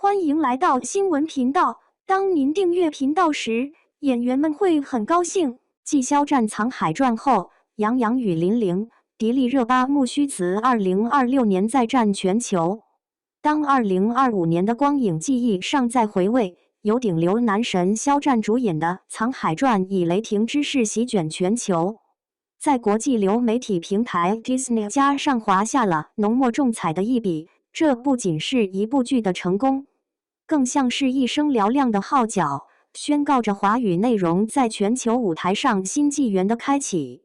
欢迎来到新闻频道。当您订阅频道时，演员们会很高兴。继肖战《藏海传》后，杨洋与林玲、迪丽热巴、穆须慈2026年再战全球。当2025年的光影记忆尚在回味，由顶流男神肖战主演的《藏海传》以雷霆之势席卷全球。在国际流媒体平台 Disney+ 上划下了浓墨重彩的一笔，这不仅是一部剧的成功，更像是一声嘹亮的号角，宣告着华语内容在全球舞台上新纪元的开启。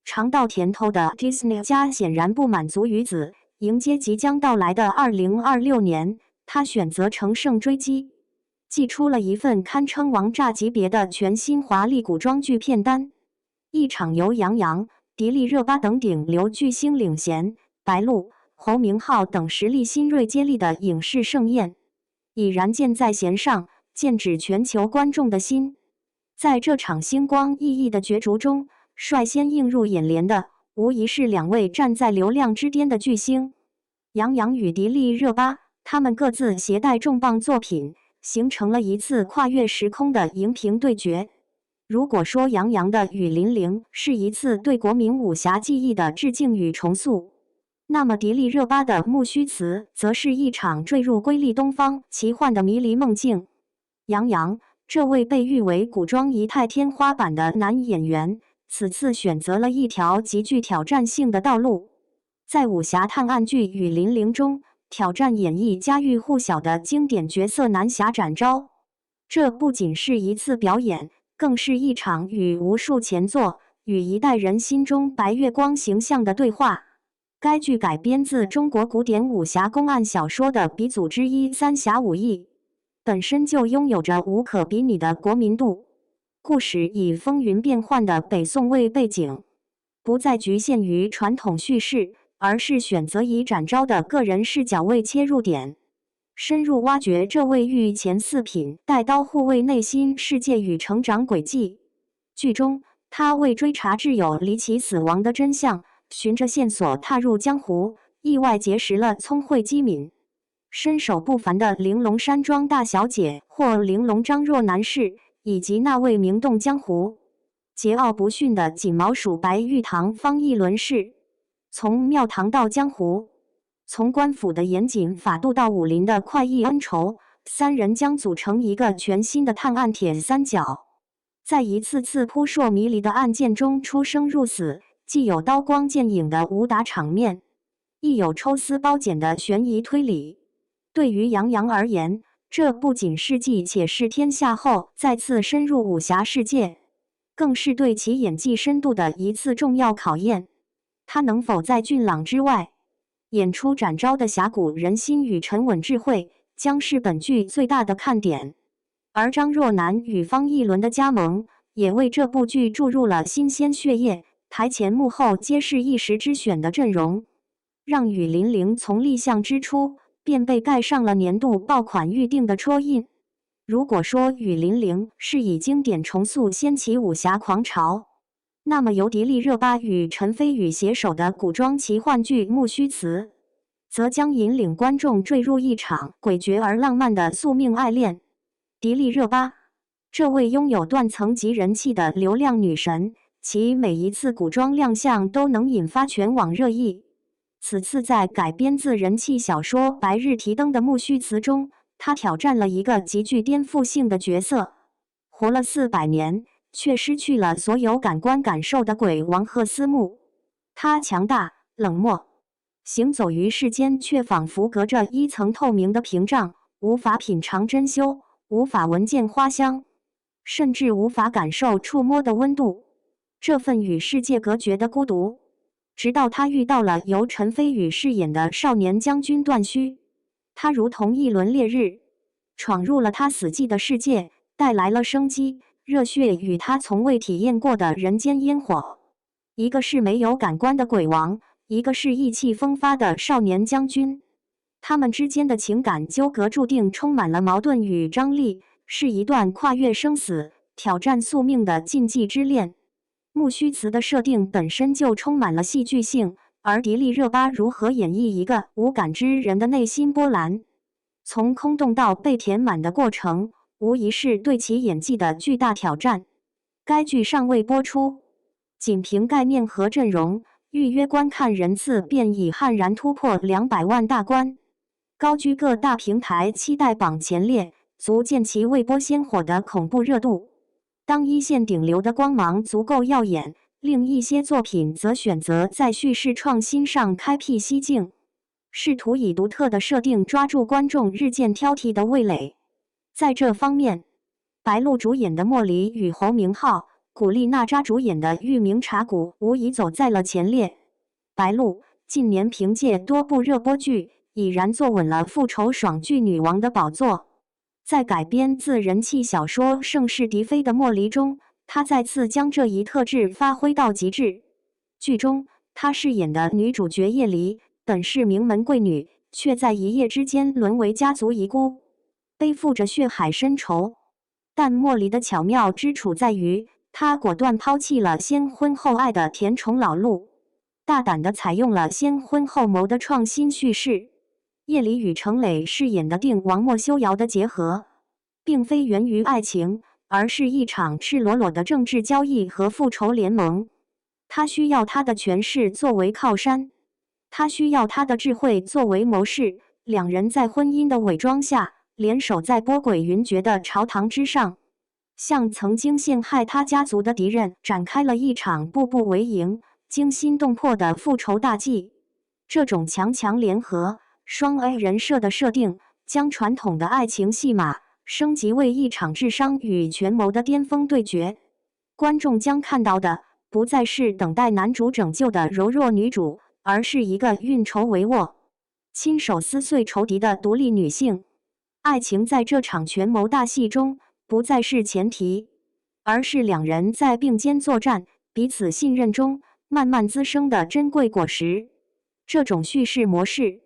尝到甜头的 Disney+ 显然不满足于此，迎接即将到来的2026年，他选择乘胜追击，寄出了一份堪称王炸级别的全新华丽古装剧片单。一场由杨洋、迪丽热巴等顶流巨星领衔，白鹿、侯明昊等实力新锐接力的影视盛宴，已然箭在弦上，剑指全球观众的心。在这场星光熠熠的角逐中，率先映入眼帘的，无疑是两位站在流量之巅的巨星，杨洋与迪丽热巴。他们各自携带重磅作品，形成了一次跨越时空的荧屏对决。如果说杨洋的《与林玲》是一次对国民武侠技艺的致敬与重塑，那么迪丽热巴的《穆须慈》则是一场坠入瑰丽东方奇幻的迷离梦境。杨洋，这位被誉为古装仪态天花板的男演员，此次选择了一条极具挑战性的道路，在武侠探案剧《与林玲》中挑战演绎家喻户晓的经典角色南侠展昭。这不仅是一次表演，更是一场与无数前作、与一代人心中白月光形象的对话。该剧改编自中国古典武侠公案小说的鼻祖之一《三侠五义》，本身就拥有着无可比拟的国民度。故事以风云变幻的北宋为背景，不再局限于传统叙事，而是选择以展昭的个人视角为切入点，深入挖掘这位御前四品带刀护卫内心世界与成长轨迹。剧中，他为追查挚友离奇死亡的真相，循着线索踏入江湖，意外结识了聪慧机敏、身手不凡的玲珑山庄大小姐或玲珑张若男士，以及那位名动江湖、桀骜不驯的锦毛鼠白玉堂方逸伦氏。从庙堂到江湖，从官府的严谨法度到武林的快意恩仇，三人将组成一个全新的探案铁三角，在一次次扑朔迷离的案件中出生入死，既有刀光剑影的武打场面，亦有抽丝剥茧的悬疑推理。对于杨洋而言，这不仅是继且试天下后再次深入武侠世界，更是对其演技深度的一次重要考验。他能否在俊朗之外演出展昭的侠骨人心与沉稳智慧，将是本剧最大的看点。而张若楠与方逸伦的加盟，也为这部剧注入了新鲜血液，台前幕后皆是一时之选的阵容，让《与林玲》从立项之初便被盖上了年度爆款预定的戳印。如果说《与林玲》是以经典重塑掀起武侠狂潮，那么由迪丽热巴与陈飞宇携手的古装奇幻剧《穆须慈》，则将引领观众坠入一场诡谲而浪漫的宿命爱恋。迪丽热巴，这位拥有断层级人气的流量女神，其每一次古装亮相都能引发全网热议。此次在改编自人气小说《白日提灯》的穆须慈中，她挑战了一个极具颠覆性的角色，活了400年。却失去了所有感官感受的鬼王贺思慕。他强大、冷漠，行走于世间，却仿佛隔着一层透明的屏障，无法品尝珍馐，无法闻见花香，甚至无法感受触摸的温度。这份与世界隔绝的孤独，直到他遇到了由陈飞宇饰演的少年将军段须，他如同一轮烈日，闯入了他死寂的世界，带来了生机、热血与他从未体验过的人间烟火。一个是没有感官的鬼王，一个是意气风发的少年将军。他们之间的情感纠葛注定充满了矛盾与张力，是一段跨越生死、挑战宿命的禁忌之恋。穆须慈的设定本身就充满了戏剧性，而迪丽热巴如何演绎一个无感之人的内心波澜，从空洞到被填满的过程，无疑是对其演技的巨大挑战。该剧尚未播出，仅凭盖面和阵容，预约观看人次便已悍然突破200万大关，高居各大平台期待榜前列，足见其未播先火的恐怖热度。当一线顶流的光芒足够耀眼，另一些作品则选择在叙事创新上开辟蹊径，试图以独特的设定抓住观众日渐挑剔的味蕾。在这方面，白鹿主演的《莫离》与侯明昊、古力娜扎主演的《玉明茶谷》无疑走在了前列。白鹿近年凭借多部热播剧，已然坐稳了复仇爽剧女王的宝座。在改编自人气小说《盛世嫡妃》的《莫离》中，她再次将这一特质发挥到极致。剧中，她饰演的女主角叶离，本是名门贵女，却在一夜之间沦为家族遗孤，背负着血海深仇。但莫离的巧妙之处在于，她果断抛弃了先婚后爱的甜宠老路，大胆地采用了先婚后谋的创新叙事。叶离与程磊饰演的定王莫修瑶的结合，并非源于爱情，而是一场赤裸裸的政治交易和复仇联盟。他需要他的权势作为靠山，他需要他的智慧作为谋士。两人在婚姻的伪装下，联手在波诡云谲的朝堂之上，向曾经陷害他家族的敌人展开了一场步步为营、惊心动魄的复仇大计。这种强强联合、双 A 人设的设定，将传统的爱情戏码升级为一场智商与权谋的巅峰对决。观众将看到的，不再是等待男主拯救的柔弱女主，而是一个运筹帷幄、亲手撕碎仇敌的独立女性。爱情在这场权谋大戏中，不再是前提，而是两人在并肩作战、彼此信任中慢慢滋生的珍贵果实。这种叙事模式，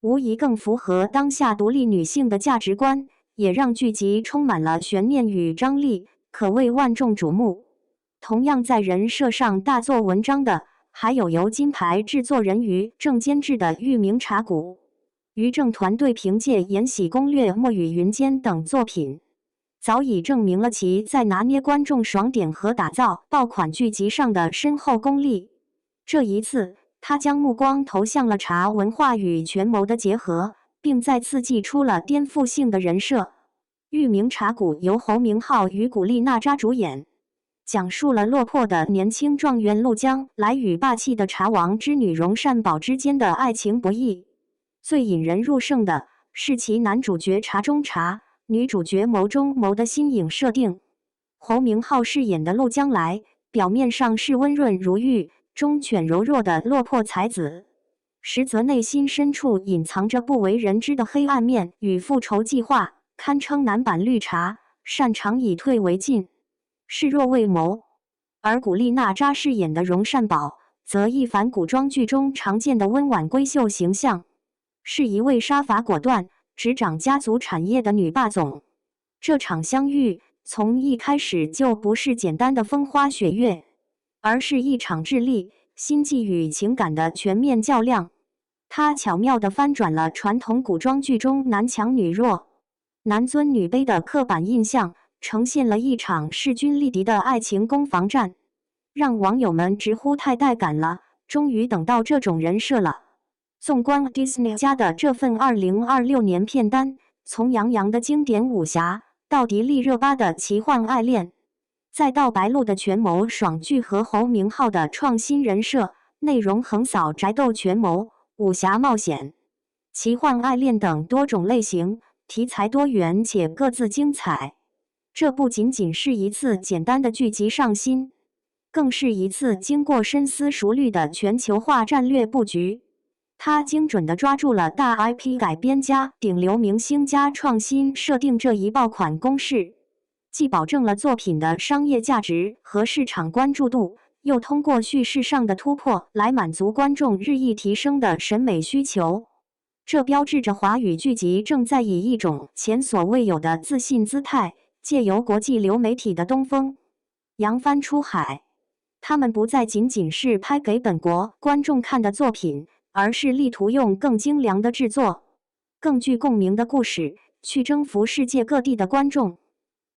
无疑更符合当下独立女性的价值观，也让剧集充满了悬念与张力，可谓万众瞩目。同样在人设上大做文章的，还有由金牌制作人于正监制的《玉明茶谷》。于正团队凭借《延禧攻略》《墨雨云间》等作品，早已证明了其在拿捏观众爽点和打造爆款剧集上的深厚功力。这一次，他将目光投向了茶文化与权谋的结合，并再次祭出了颠覆性的人设。《玉明茶谷》由侯明昊与古力娜扎主演，讲述了落魄的年轻状元陆江来与霸气的茶王之女荣善宝之间的爱情博弈。最引人入胜的是其男主角茶中茶、女主角谋中谋的新颖设定。侯明昊饰演的陆江来，表面上是温润如玉、忠犬柔弱的落魄才子，实则内心深处隐藏着不为人知的黑暗面与复仇计划，堪称男版绿茶，擅长以退为进，视弱为谋。而古力娜扎饰演的荣善宝，则一反古装剧中常见的温婉闺秀形象，是一位杀伐果断、执掌家族产业的女霸总。这场相遇从一开始就不是简单的风花雪月，而是一场智力、心计与情感的全面较量。它巧妙地翻转了传统古装剧中男强女弱、男尊女卑的刻板印象，呈现了一场势均力敌的爱情攻防战，让网友们直呼太带感了，终于等到这种人设了。纵观 Disney 家的这份2026年片单，从杨洋的经典武侠，到迪丽热巴的奇幻爱恋，再到白鹿的权谋爽剧和侯明昊的创新人设，内容横扫宅斗、权谋、武侠冒险、奇幻爱恋等多种类型，题材多元且各自精彩。这不仅仅是一次简单的剧集上新，更是一次经过深思熟虑的全球化战略布局。它精准地抓住了大 IP 改编加顶流明星加创新设定这一爆款公式，既保证了作品的商业价值和市场关注度，又通过叙事上的突破来满足观众日益提升的审美需求。这标志着华语剧集正在以一种前所未有的自信姿态，借由国际流媒体的东风，扬帆出海。他们不再仅仅是拍给本国观众看的作品，而是力图用更精良的制作、更具共鸣的故事，去征服世界各地的观众。